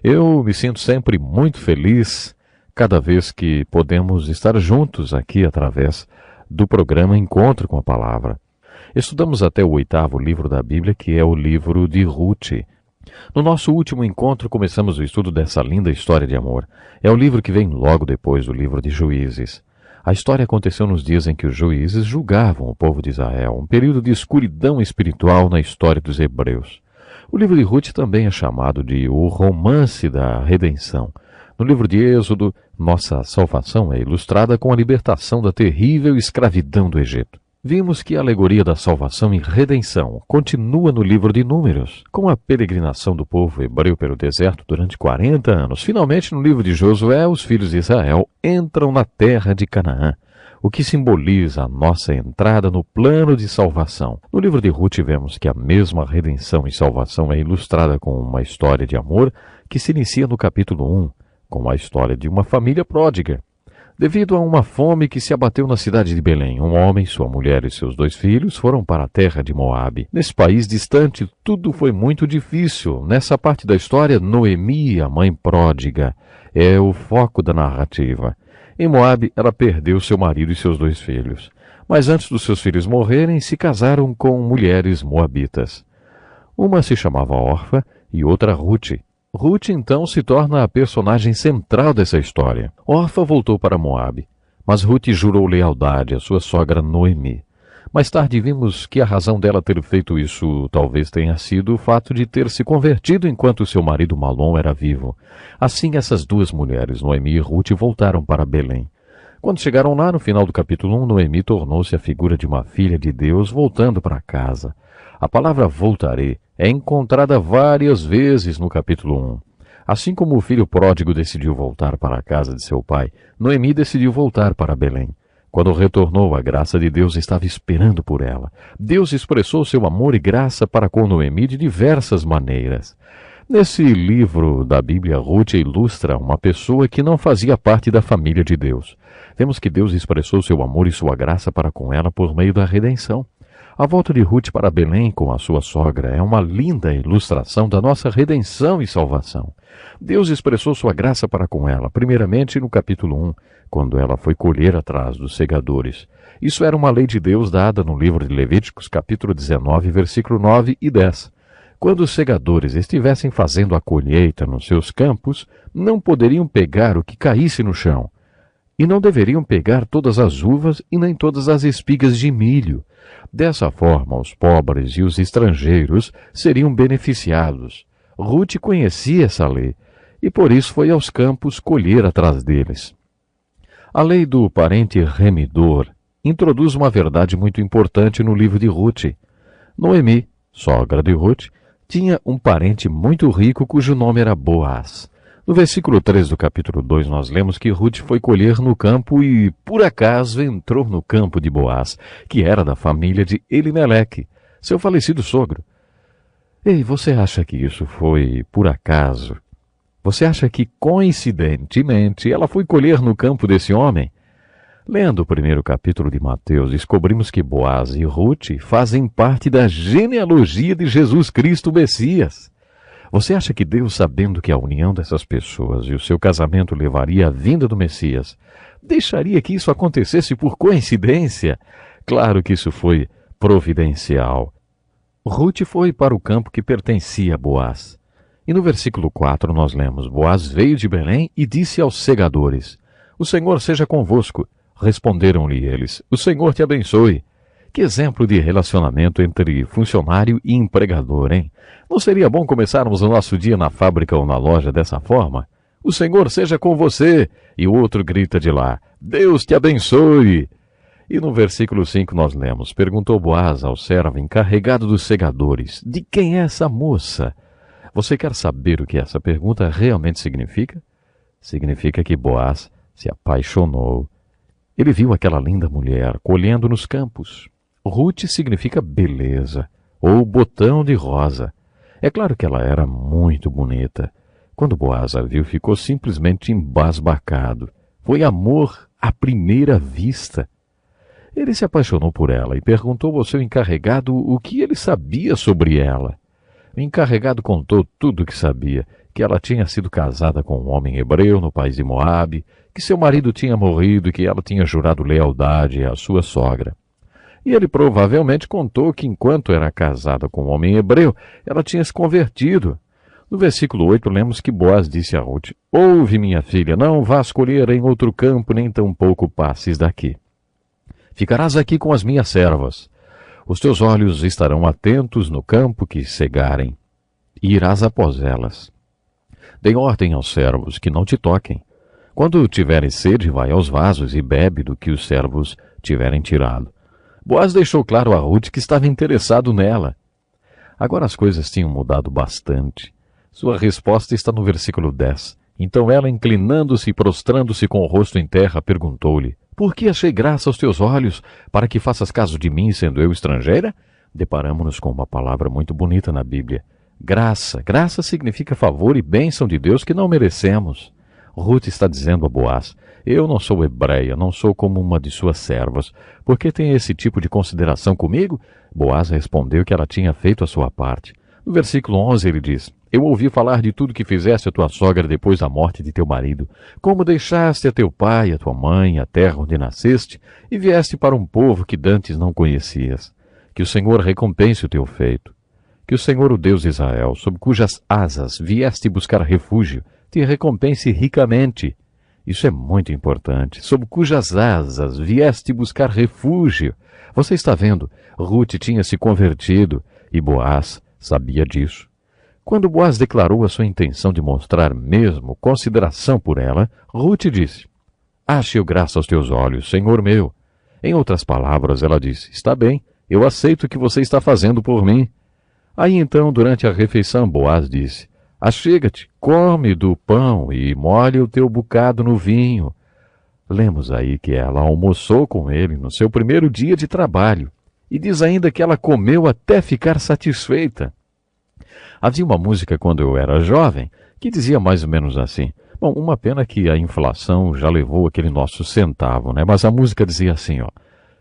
Eu me sinto sempre muito feliz cada vez que podemos estar juntos aqui através do programa Encontro com a Palavra. Estudamos até o 8º livro da Bíblia, que é o livro de Ruth. No nosso último encontro, começamos o estudo dessa linda história de amor. É o livro que vem logo depois do livro de Juízes. A história aconteceu nos dias em que os juízes julgavam o povo de Israel, um período de escuridão espiritual na história dos hebreus. O livro de Ruth também é chamado de o romance da redenção. No livro de Êxodo, nossa salvação é ilustrada com a libertação da terrível escravidão do Egito. Vimos que a alegoria da salvação e redenção continua no livro de Números, com a peregrinação do povo hebreu pelo deserto durante 40 anos. Finalmente, no livro de Josué, os filhos de Israel entram na terra de Canaã, o que simboliza a nossa entrada no plano de salvação. No livro de Ruth, vemos que a mesma redenção e salvação é ilustrada com uma história de amor que se inicia no capítulo 1, com a história de uma família pródiga. Devido a uma fome que se abateu na cidade de Belém, um homem, sua mulher e seus 2 filhos foram para a terra de Moabe. Nesse país distante, tudo foi muito difícil. Nessa parte da história, Noemi, a mãe pródiga, é o foco da narrativa. Em Moabe, ela perdeu seu marido e seus 2 filhos. Mas antes dos seus filhos morrerem, se casaram com mulheres moabitas. Uma se chamava Orfa e outra Ruth. Ruth, então, se torna a personagem central dessa história. Orfa voltou para Moabe, mas Ruth jurou lealdade à sua sogra Noemi. Mais tarde vimos que a razão dela ter feito isso talvez tenha sido o fato de ter se convertido enquanto seu marido Malom era vivo. Assim, essas 2 mulheres, Noemi e Ruth, voltaram para Belém. Quando chegaram lá, no final do capítulo 1, Noemi tornou-se a figura de uma filha de Deus voltando para casa. A palavra voltarei é encontrada várias vezes no capítulo 1. Assim como o filho pródigo decidiu voltar para a casa de seu pai, Noemi decidiu voltar para Belém. Quando retornou, a graça de Deus estava esperando por ela. Deus expressou seu amor e graça para com Noemi de diversas maneiras. Nesse livro da Bíblia, Ruth ilustra uma pessoa que não fazia parte da família de Deus. Vemos que Deus expressou seu amor e sua graça para com ela por meio da redenção. A volta de Ruth para Belém com a sua sogra é uma linda ilustração da nossa redenção e salvação. Deus expressou sua graça para com ela, primeiramente no capítulo 1, quando ela foi colher atrás dos segadores. Isso era uma lei de Deus dada no livro de Levíticos, capítulo 19, versículo 9 e 10. Quando os segadores estivessem fazendo a colheita nos seus campos, não poderiam pegar o que caísse no chão. E não deveriam pegar todas as uvas e nem todas as espigas de milho. Dessa forma, os pobres e os estrangeiros seriam beneficiados. Ruth conhecia essa lei, e por isso foi aos campos colher atrás deles. A lei do parente remidor introduz uma verdade muito importante no livro de Ruth. Noemi, sogra de Ruth, tinha um parente muito rico cujo nome era Boaz. No versículo 3 do capítulo 2, nós lemos que Ruth foi colher no campo e, por acaso, entrou no campo de Boaz, que era da família de Elimeleque, seu falecido sogro. Ei, você acha que isso foi por acaso? Você acha que, coincidentemente, ela foi colher no campo desse homem? Lendo o 1º capítulo de Mateus, descobrimos que Boaz e Ruth fazem parte da genealogia de Jesus Cristo, o Messias. Você acha que Deus, sabendo que a união dessas pessoas e o seu casamento levaria à vinda do Messias, deixaria que isso acontecesse por coincidência? Claro que isso foi providencial. Ruth foi para o campo que pertencia a Boaz. E no versículo 4 nós lemos: Boaz veio de Belém e disse aos segadores: O Senhor seja convosco. Responderam-lhe eles: O Senhor te abençoe. Que exemplo de relacionamento entre funcionário e empregador, hein? Não seria bom começarmos o nosso dia na fábrica ou na loja dessa forma? O Senhor seja com você. E o outro grita de lá: Deus te abençoe. E no versículo 5 nós lemos: Perguntou Boaz ao servo encarregado dos segadores: De quem é essa moça? Você quer saber o que essa pergunta realmente significa? Significa que Boaz se apaixonou. Ele viu aquela linda mulher colhendo nos campos. Ruth significa beleza, ou botão de rosa. É claro que ela era muito bonita. Quando Boaz a viu, ficou simplesmente embasbacado. Foi amor à primeira vista. Ele se apaixonou por ela e perguntou ao seu encarregado o que ele sabia sobre ela. O encarregado contou tudo o que sabia, que ela tinha sido casada com um homem hebreu no país de Moabe, que seu marido tinha morrido e que ela tinha jurado lealdade à sua sogra. E ele provavelmente contou que enquanto era casada com um homem hebreu, ela tinha se convertido. No versículo 8 lemos que Boaz disse a Ruth: Ouve, minha filha, não vás colher em outro campo, nem tampouco passes daqui. Ficarás aqui com as minhas servas. Os teus olhos estarão atentos no campo que cegarem, e irás após elas. Dei ordem aos servos que não te toquem. Quando tiveres sede, vai aos vasos e bebe do que os servos tiverem tirado. Boaz deixou claro a Ruth que estava interessado nela. Agora as coisas tinham mudado bastante. Sua resposta está no versículo 10. Então ela, inclinando-se e prostrando-se com o rosto em terra, perguntou-lhe: Por que achei graça aos teus olhos, para que faças caso de mim, sendo eu estrangeira? Deparamos-nos com uma palavra muito bonita na Bíblia. Graça. Graça significa favor e bênção de Deus que não merecemos. Ruth está dizendo a Boaz: Eu não sou hebreia, não sou como uma de suas servas. Por que tem esse tipo de consideração comigo? Boaz respondeu que ela tinha feito a sua parte. No versículo 11 ele diz: Eu ouvi falar de tudo que fizeste a tua sogra depois da morte de teu marido, como deixaste a teu pai, a tua mãe, a terra onde nasceste, e vieste para um povo que dantes não conhecias. Que o Senhor recompense o teu feito. Que o Senhor, o Deus de Israel, sob cujas asas vieste buscar refúgio, te recompense ricamente. Isso é muito importante. Sob cujas asas vieste buscar refúgio. Você está vendo, Ruth tinha se convertido e Boaz sabia disso. Quando Boaz declarou a sua intenção de mostrar mesmo consideração por ela, Ruth disse: Ache eu graça aos teus olhos, Senhor meu. Em outras palavras, ela disse: Está bem, eu aceito o que você está fazendo por mim. Aí então, durante a refeição, Boaz disse: Achega-te, come do pão e molha o teu bocado no vinho. Lemos aí que ela almoçou com ele no seu primeiro dia de trabalho, e diz ainda que ela comeu até ficar satisfeita. Havia uma música quando eu era jovem que dizia mais ou menos assim. Bom, uma pena que a inflação já levou aquele nosso centavo, né? Mas a música dizia assim, ó: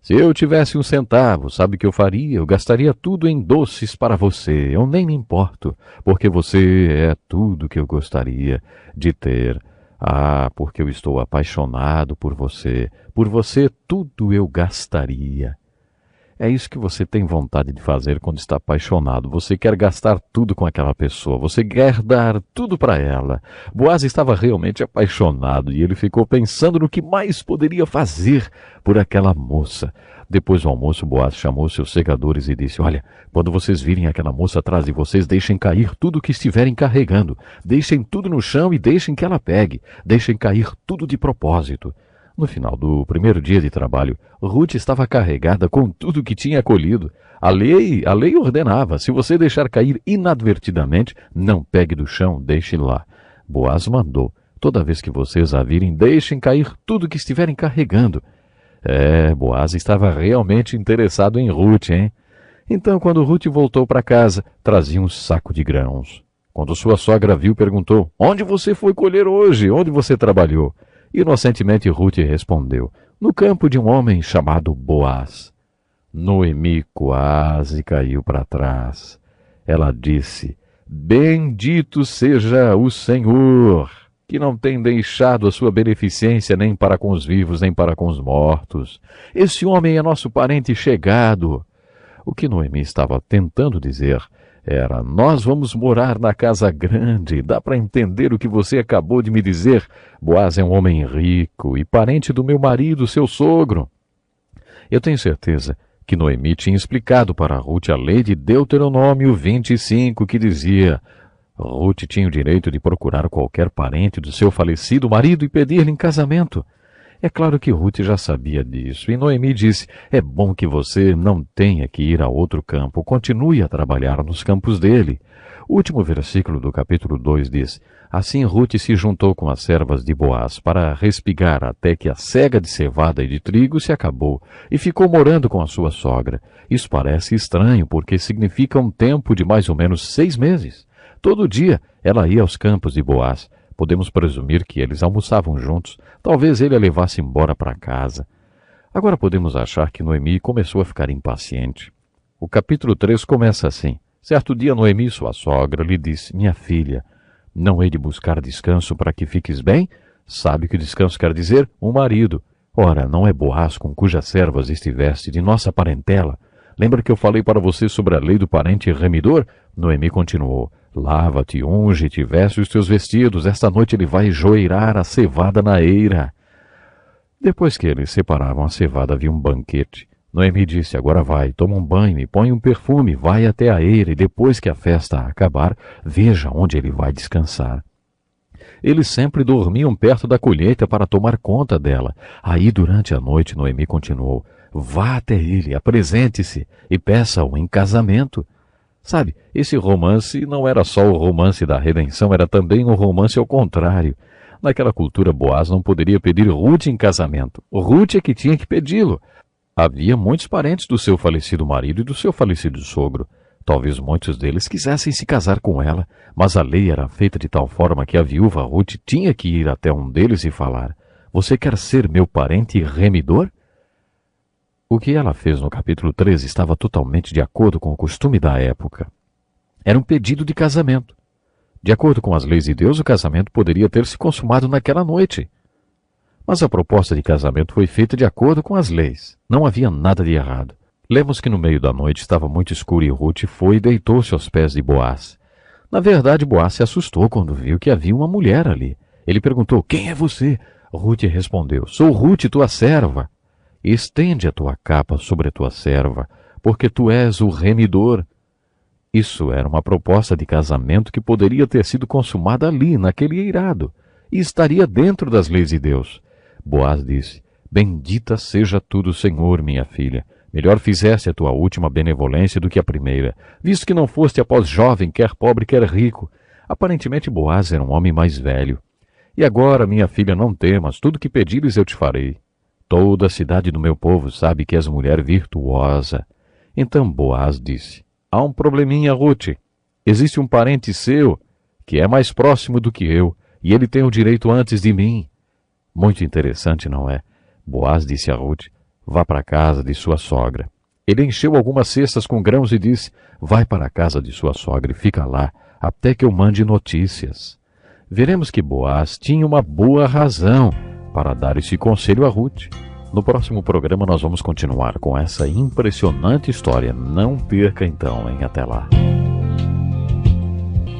Se eu tivesse um centavo, sabe o que eu faria? Eu gastaria tudo em doces para você. Eu nem me importo, porque você é tudo que eu gostaria de ter. Ah, porque eu estou apaixonado por você. Por você tudo eu gastaria. É isso que você tem vontade de fazer quando está apaixonado. Você quer gastar tudo com aquela pessoa. Você quer dar tudo para ela. Boaz estava realmente apaixonado e ele ficou pensando no que mais poderia fazer por aquela moça. Depois do almoço, Boaz chamou seus segadores e disse: Olha, quando vocês virem aquela moça atrás de vocês, deixem cair tudo o que estiverem carregando. Deixem tudo no chão e deixem que ela pegue. Deixem cair tudo de propósito. No final do primeiro dia de trabalho, Ruth estava carregada com tudo que tinha colhido. A lei ordenava: se você deixar cair inadvertidamente, não pegue do chão, deixe lá. Boaz mandou: toda vez que vocês a virem, deixem cair tudo que estiverem carregando. Boaz estava realmente interessado em Ruth, hein? Então, quando Ruth voltou para casa, trazia um saco de grãos. Quando sua sogra viu, perguntou: Onde você foi colher hoje? Onde você trabalhou? Inocentemente Ruth respondeu: No campo de um homem chamado Boaz. Noemi quase caiu para trás. Ela disse: Bendito seja o Senhor, que não tem deixado a sua beneficência nem para com os vivos, nem para com os mortos. Esse homem é nosso parente chegado. O que Noemi estava tentando dizer era: nós vamos morar na casa grande. Dá para entender o que você acabou de me dizer? Boaz é um homem rico e parente do meu marido, seu sogro. Eu tenho certeza que Noemi tinha explicado para Ruth a lei de Deuteronômio 25, que dizia: Ruth tinha o direito de procurar qualquer parente do seu falecido marido e pedir-lhe em casamento. É claro que Ruth já sabia disso, e Noemi disse: é bom que você não tenha que ir a outro campo, continue a trabalhar nos campos dele. O último versículo do capítulo 2 diz: assim Ruth se juntou com as servas de Boaz para respigar até que a cega de cevada e de trigo se acabou, e ficou morando com a sua sogra. Isso parece estranho, porque significa um tempo de mais ou menos 6 meses. Todo dia ela ia aos campos de Boaz. Podemos presumir que eles almoçavam juntos. Talvez ele a levasse embora para casa. Agora podemos achar que Noemi começou a ficar impaciente. O capítulo 3 começa assim. Certo dia Noemi, sua sogra, lhe disse: minha filha, Não hei de buscar descanso para que fiques bem? Sabe que descanso quer dizer? Um marido. Ora, não é Boaz com cujas servas estiveste de nossa parentela? Lembra que eu falei para você sobre a lei do parente remidor? Noemi continuou. Lava-te, unge-te, veste os teus vestidos. Esta noite ele vai joeirar a cevada na eira. Depois que eles separavam a cevada, havia um banquete. Noemi disse, agora vai, toma um banho e põe um perfume, vai até a eira e depois que a festa acabar, veja onde ele vai descansar. Eles sempre dormiam perto da colheita para tomar conta dela. Aí, durante a noite, Noemi continuou, vá até ele, apresente-se e peça-o em casamento. Sabe, esse romance não era só o romance da redenção, era também um romance ao contrário. Naquela cultura, Boaz não poderia pedir Ruth em casamento. Ruth é que tinha que pedi-lo. Havia muitos parentes do seu falecido marido e do seu falecido sogro. Talvez muitos deles quisessem se casar com ela, mas a lei era feita de tal forma que a viúva Ruth tinha que ir até um deles e falar, você quer ser meu parente remidor? O que ela fez no capítulo 13 estava totalmente de acordo com o costume da época. Era um pedido de casamento. De acordo com as leis de Deus, o casamento poderia ter se consumado naquela noite. Mas a proposta de casamento foi feita de acordo com as leis. Não havia nada de errado. Lemos que no meio da noite estava muito escuro e Ruth foi e deitou-se aos pés de Boaz. Na verdade, Boaz se assustou quando viu que havia uma mulher ali. Ele perguntou, quem é você? Ruth respondeu, sou Ruth, tua serva. Estende a tua capa sobre a tua serva, porque tu és o remidor. Isso era uma proposta de casamento que poderia ter sido consumada ali, naquele eirado, e estaria dentro das leis de Deus. Boaz disse, bendita seja tu do Senhor, minha filha. Melhor fizeste a tua última benevolência do que a primeira, visto que não foste após jovem, quer pobre, quer rico. Aparentemente Boaz era um homem mais velho. E agora, minha filha, não temas, tudo que pedires eu te farei. Toda a cidade do meu povo sabe que és mulher virtuosa. Então Boaz disse, há um probleminha, Ruth. Existe um parente seu que é mais próximo do que eu, e ele tem o direito antes de mim. Muito interessante, não é? Boaz disse a Ruth, vá para a casa de sua sogra. Ele encheu algumas cestas com grãos e disse, vai para a casa de sua sogra e fica lá, até que eu mande notícias. Veremos que Boaz tinha uma boa razão para dar esse conselho a Ruth. No próximo programa nós vamos continuar com essa impressionante história. Não perca então, hein? Até lá.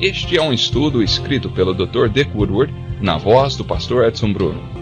Este é um estudo escrito pelo Dr. Dick Woodward, na voz do pastor Edson Bruno.